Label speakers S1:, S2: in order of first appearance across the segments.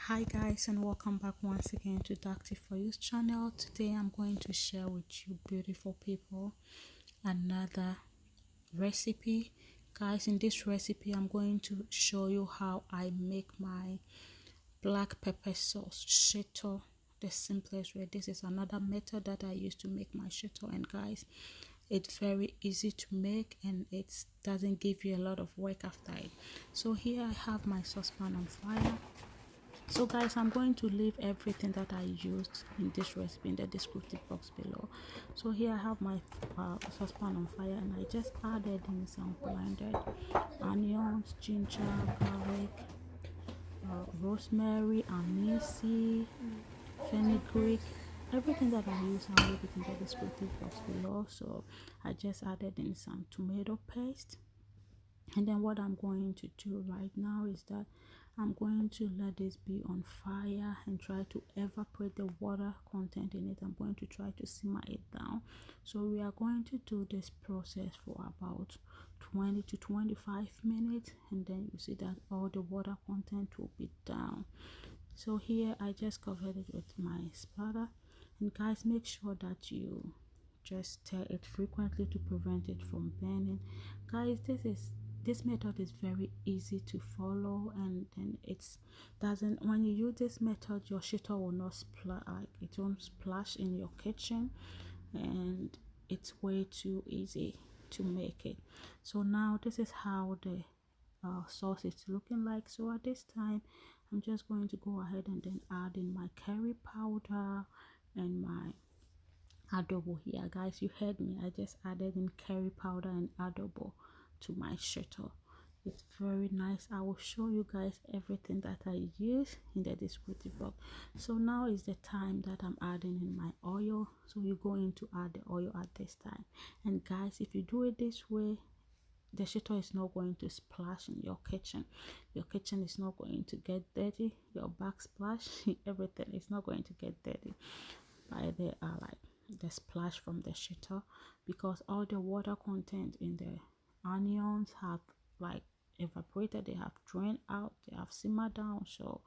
S1: Hi guys, and welcome back once again to Dr. For You's channel. Today I'm going to share with you beautiful people another recipe. Guys, in this recipe I'm going to show you how I make my black pepper sauce shito the simplest way. This is another method that I use to make my shito, and guys, it's very easy to make and it doesn't give you a lot of work after it. So here I have my saucepan on fire. So guys, I'm going to leave everything that I used in this recipe in the descriptive box below. So here I have my saucepan on fire, and I just added in some blended onions, ginger, garlic, rosemary, anise, fenugreek. Everything that I use, I'll leave it in the descriptive box below. So I just added in some tomato paste. And then what I'm going to do right now is that I'm going to let this be on fire and try to evaporate the water content in it. I'm going to try to simmer it down. So we are going to do this process for about 20 to 25 minutes, and then you see that all the water content will be down. So here I just covered it with my spatula, and guys, make sure that you just stir it frequently to prevent it from burning. Guys, this method is very easy to follow, and then it's doesn't when you use this method, your shito will not splash, it won't splash in your kitchen, and it's way too easy to make it. So now this is how the sauce is looking like. So at this time I'm just going to go ahead and then add in my curry powder and my adobo. Here guys, you heard me, I just added in curry powder and adobo to my shito. It's very nice. I will show you guys everything that I use in the descriptive box. So now is the time that I'm adding in my oil. So you're going to add the oil at this time, and guys, if you do it this way, the shito is not going to splash in your kitchen. Your kitchen is not going to get dirty. Your backsplash everything is not going to get dirty by the the splash from the shito, because all the water content in the onions have evaporated, they have drained out, they have simmered down. So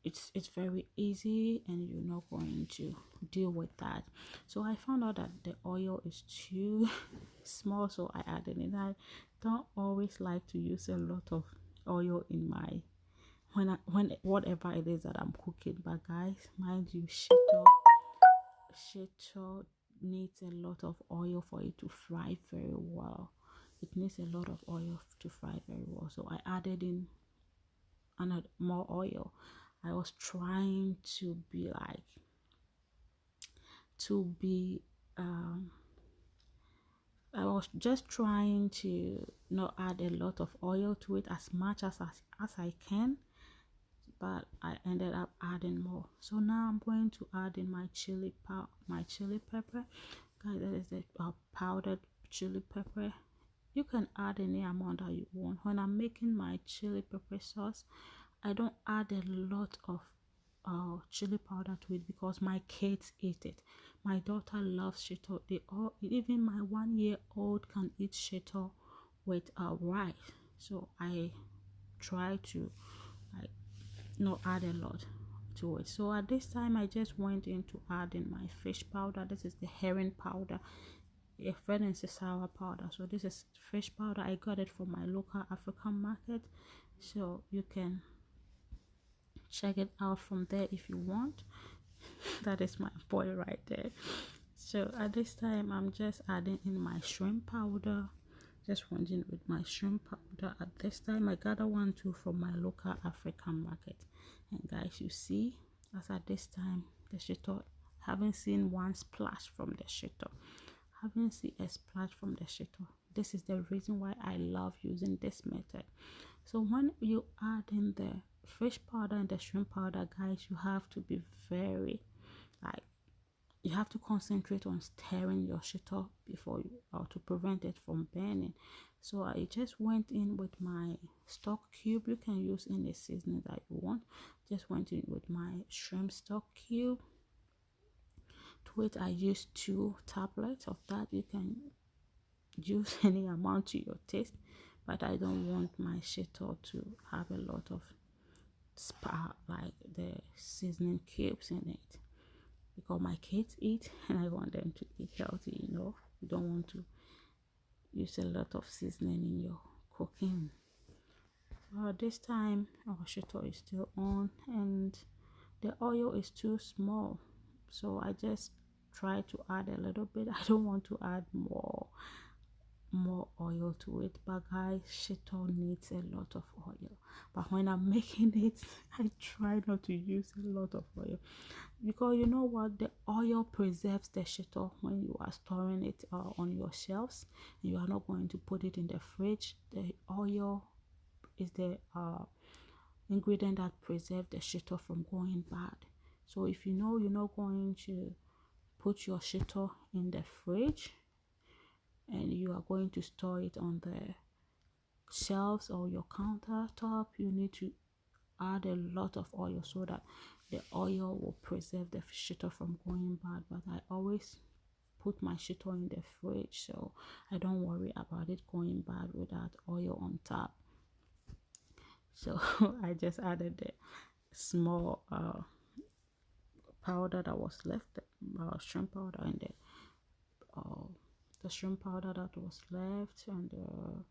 S1: it's very easy and you're not going to deal with that. So I found out that the oil is too small, so I added it. I don't always like to use a lot of oil in my when whatever it is that I'm cooking, but guys, mind you, shito needs a lot of oil for it to fry very well. It needs a lot of oil to fry very well. So I added in another more oil. I was trying to be to be I was just trying to not add a lot of oil to it as much as I can, but I ended up adding more. So now I'm going to add in my chili pepper. Guys, that is the powdered chili pepper. You can add any amount that you want. When I'm making my chili pepper sauce, I don't add a lot of chili powder to it because my kids eat it. My daughter loves shito. They all, even my 1-year-old can eat shito with rice. So I try to like not add a lot to it. So at this time I just went into adding my fish powder. This is the herring powder. A friend is a sour powder. So this is fish powder. I got it from my local African market, so you can check it out from there if you want. That is my boy right there. So at this time I'm just adding in my shrimp powder. Just went in with my shrimp powder. At this time I got one too from my local African market, and guys, you see, as at this time the shito, haven't seen one splash from the shito, haven't seen a splash from the shito. This is the reason why I love using this method. So when you add in the fish powder and the shrimp powder, guys, you have to be very you have to concentrate on stirring your shito before you to prevent it from burning. So I just went in with my stock cube. You can use any seasoning that you want. Just went in with my shrimp stock cube. To it I used 2 tablets of that. You can use any amount to your taste, but I don't want my shito to have a lot of like the seasoning cubes in it, because my kids eat and I want them to eat healthy. You don't want to use a lot of seasoning in your cooking. This time our shito is still on and the oil is too small, so I just try to add a little bit. I don't want to add more oil to it, but guys, shito needs a lot of oil. But when I'm making it, I try not to use a lot of oil, because you know what, the oil preserves the shito when you are storing it on your shelves. You are not going to put it in the fridge. The oil is the ingredient that preserves the shito from going bad. So if you know you're not going to put your shito in the fridge and you are going to store it on the shelves or your countertop, you need to add a lot of oil so that the oil will preserve the shito from going bad. But I always put my shito in the fridge, so I don't worry about it going bad with that oil on top. So I just added the small powder that was left, shrimp powder, and the shrimp powder that was left, and the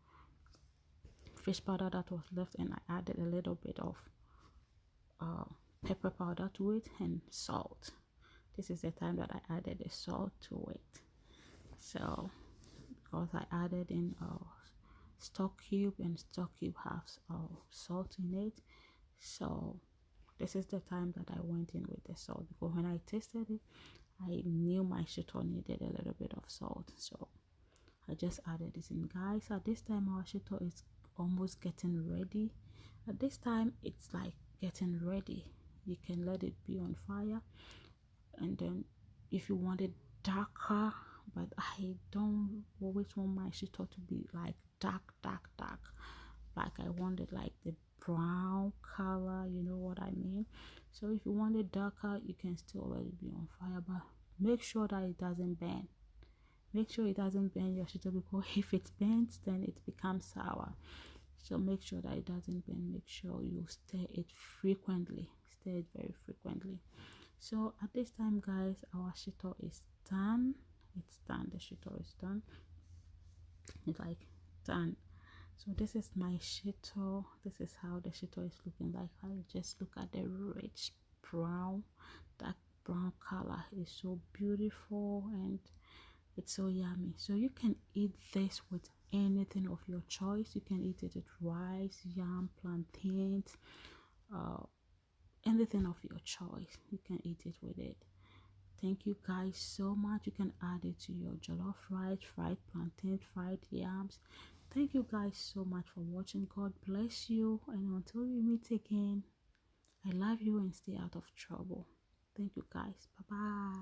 S1: fish powder that was left, and I added a little bit of pepper powder to it and salt. This is the time that I added the salt to it. So because I added in stock cube, and stock cube has salt in it, so this is the time that I went in with the salt, because when I tasted it I knew my shito needed a little bit of salt, so I just added this in. Guys, at this time our shito is almost getting ready. At this time it's like getting ready. You can let it be on fire, and then if you want it darker, but I don't always want my shito to be like dark, like I want it like the brown color, you know what I mean. So if you want it darker, you can still let it be on fire, but make sure that it doesn't burn. Make sure it doesn't burn your shito, because if it burns then it becomes sour. So make sure that it doesn't burn. Make sure you stir it frequently, stir it very frequently. So at this time guys, our shito is done. It's done. The shito is done. It's like done. So this is my shito. This is how the shito is looking like. I just look at the rich brown, that brown color. It's so beautiful and it's so yummy. So you can eat this with anything of your choice. You can eat it with rice, yam, plantains, anything of your choice. You can eat it with it. Thank you guys so much. You can add it to your jollof rice, fried plantain, fried yams. Thank you guys so much for watching. God bless you, and until we meet again, I love you and stay out of trouble. Thank you guys. Bye bye.